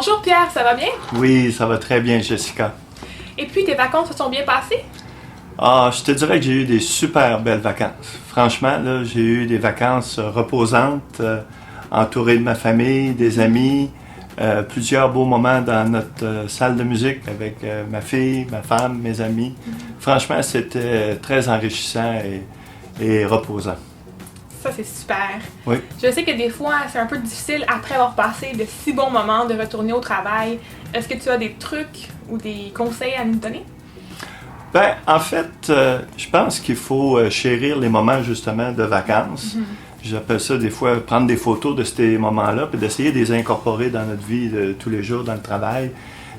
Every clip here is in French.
Bonjour Pierre, ça va bien? Oui, ça va très bien, Jessica. Et puis, tes vacances se sont bien passées? Ah, je te dirais que j'ai eu des super belles vacances. Franchement, là, j'ai eu des vacances reposantes, entouré de ma famille, des amis, plusieurs beaux moments dans notre salle de musique avec ma fille, ma femme, mes amis. Franchement, c'était très enrichissant et reposant. Ça, c'est super. Oui. Je sais que des fois, c'est un peu difficile, après avoir passé de si bons moments, de retourner au travail. Est-ce que tu as des trucs ou des conseils à nous donner? Ben, en fait, je pense qu'il faut chérir les moments justement de vacances. J'appelle ça des fois prendre des photos de ces moments-là, puis d'essayer de les incorporer dans notre vie de tous les jours, dans le travail.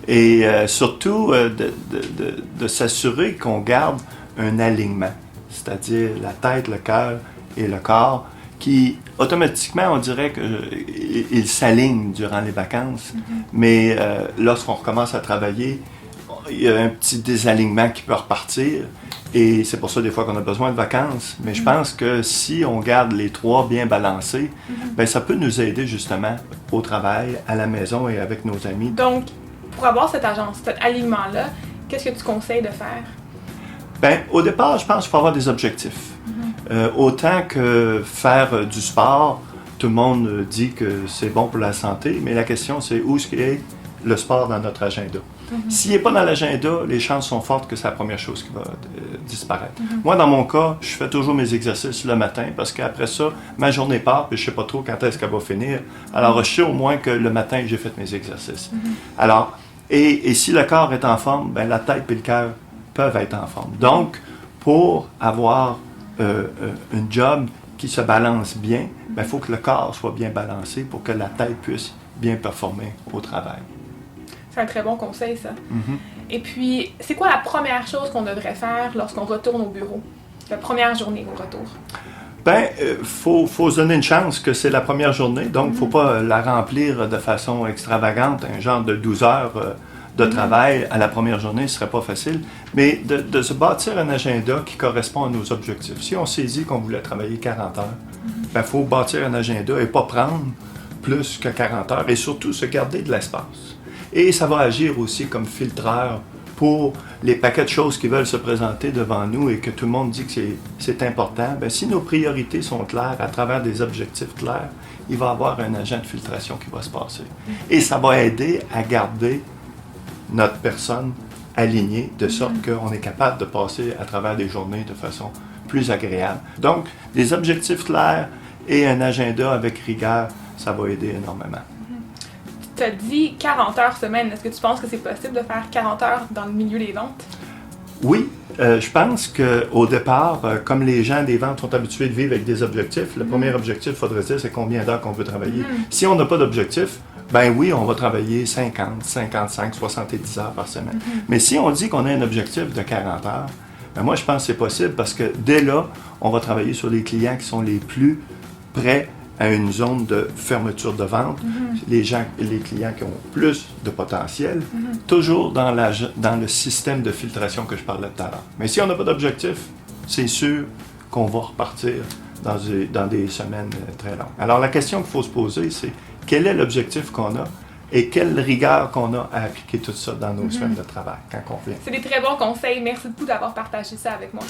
Et surtout, de s'assurer qu'on garde un alignement, c'est-à-dire la tête, le cœur et le corps, qui automatiquement, on dirait qu'ils s'alignent durant les vacances. Mais lorsqu'on recommence à travailler, il y a un petit désalignement qui peut repartir. Et c'est pour ça des fois qu'on a besoin de vacances. Mais je pense que si on garde les trois bien balancés, ben, ça peut nous aider justement au travail, à la maison et avec nos amis. Donc, pour avoir cet alignement-là, qu'est-ce que tu conseilles de faire? Ben, au départ, je pense qu'il faut avoir des objectifs. Autant que faire du sport, tout le monde dit que c'est bon pour la santé, mais la question c'est où est-ce est le sport dans notre agenda. S'il n'est pas dans l'agenda, les chances sont fortes que c'est la première chose qui va disparaître. Moi, dans mon cas, je fais toujours mes exercices le matin parce qu'après ça, ma journée part et je ne sais pas trop quand est-ce qu'elle va finir. Alors, je sais au moins que le matin, j'ai fait mes exercices. Alors, et si le corps est en forme, ben, la tête et le cœur peuvent être en forme. Donc, pour avoir un job qui se balance bien, il faut que le corps soit bien balancé pour que la tête puisse bien performer au travail. C'est un très bon conseil, ça. Et puis, c'est quoi la première chose qu'on devrait faire lorsqu'on retourne au bureau? La première journée au retour? Ben, faut se donner une chance que c'est la première journée, donc il ne faut pas la remplir de façon extravagante, un genre de 12 heures de travail à la première journée, ce ne serait pas facile, mais de se bâtir un agenda qui correspond à nos objectifs. Si on s'est dit qu'on voulait travailler 40 heures, il faut bâtir un agenda et pas prendre plus que 40 heures et surtout se garder de l'espace. Et ça va agir aussi comme filtreur pour les paquets de choses qui veulent se présenter devant nous et que tout le monde dit que c'est important. Bien, si nos priorités sont claires à travers des objectifs clairs, il va y avoir un agent de filtration qui va se passer. Et ça va aider à garder notre personne alignée de sorte qu'on est capable de passer à travers des journées de façon plus agréable. Donc, des objectifs clairs et un agenda avec rigueur, ça va aider énormément. Tu as dit 40 heures semaine. Est-ce que tu penses que c'est possible de faire 40 heures dans le milieu des ventes? Oui, je pense qu'au départ, comme les gens des ventes sont habitués de vivre avec des objectifs, le premier objectif, il faudrait dire, c'est combien d'heures qu'on veut travailler. Si on n'a pas d'objectif, ben oui, on va travailler 50, 55, 70 heures par semaine. Mais si on dit qu'on a un objectif de 40 heures, ben moi, je pense que c'est possible parce que dès là, on va travailler sur les clients qui sont les plus près à une zone de fermeture de vente, les clients qui ont plus de potentiel, toujours dans le système de filtration que je parlais tout à l'heure. Mais si on n'a pas d'objectif, c'est sûr qu'on va repartir dans des semaines très longues. Alors la question qu'il faut se poser, c'est quel est l'objectif qu'on a et quelle rigueur qu'on a à appliquer tout ça dans nos semaines de travail quand on vient. C'est des très bons conseils. Merci beaucoup d'avoir partagé ça avec moi.